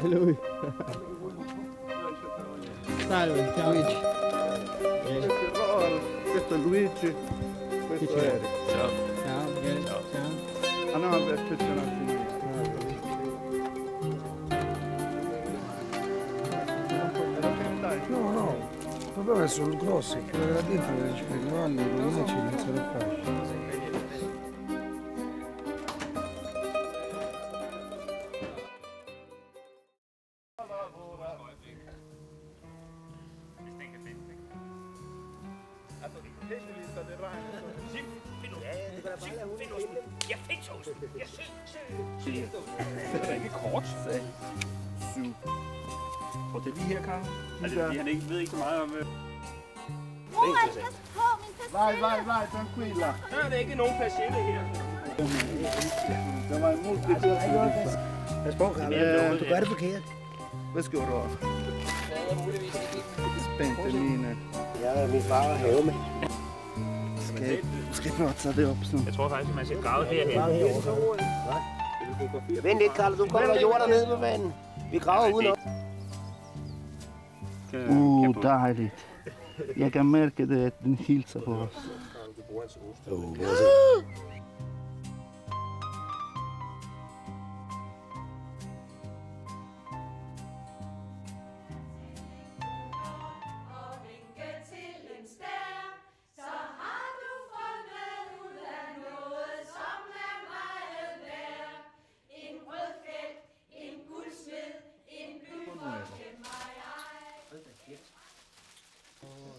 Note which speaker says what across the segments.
Speaker 1: Lui. Salve, ciao. Luigi.
Speaker 2: Questo è Luigi, questo è Eric.
Speaker 1: Ciao. Ciao. Ciao.
Speaker 2: Ah no, aspetta un attimo.
Speaker 3: No, il problema è solo grosso, è che là dentro le cavalli non ci iniziano a fare.
Speaker 4: Jeg fik sovsen. Jeg se. Det er ikke kort.
Speaker 2: 7.
Speaker 4: Og det er lige her, Karl. Altså, han ikke, ved ikke så meget om...
Speaker 2: Vai, tranquilla.
Speaker 4: Der er ikke nogen patiente her.
Speaker 2: Det var molto difficile.
Speaker 3: Pas på, Karl. Du gør det forkert.
Speaker 2: Hvad skal du have? Spente mine.
Speaker 3: Ja, min far er havemand.
Speaker 2: Skal knotse det op sådan.
Speaker 4: Jeg tror faktisk, at man skal grave herhen.
Speaker 3: Vent lidt, Karl. Du kommer jorden ned med vandet. Vi graver udenom.
Speaker 2: Dejligt. Jeg kan mærke det, at den hilser på os.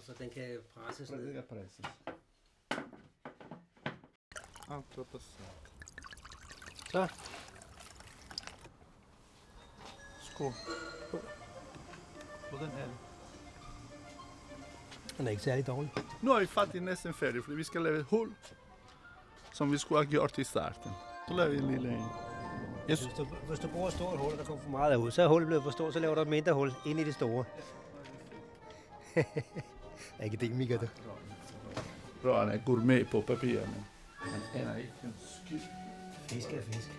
Speaker 3: Så den kan presses ned.
Speaker 2: Det kan presses. Altro passato.
Speaker 3: Så.
Speaker 2: Skål. Hvordan er det?
Speaker 3: Den er ikke særlig dårlig.
Speaker 2: Nu er vi faktisk næsten færdige, fordi vi skal lave et hul, som vi skulle have gjort i starten. Så laver vi en lille en.
Speaker 3: Hvis du bruger et stort hul, der kommer for meget ud, så er hullet blevet for stort, så laver du et mindre hul ind i det store. Akademiker, du.
Speaker 2: Bra, han er gourmet på papir, men han er ikke en skyld.
Speaker 3: Fisk er fisk.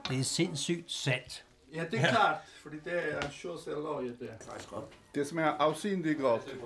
Speaker 3: Det er sindssygt salt.
Speaker 2: Ja, det er klart, fordi det er en chose af løg, det. Det smager afsindigt godt.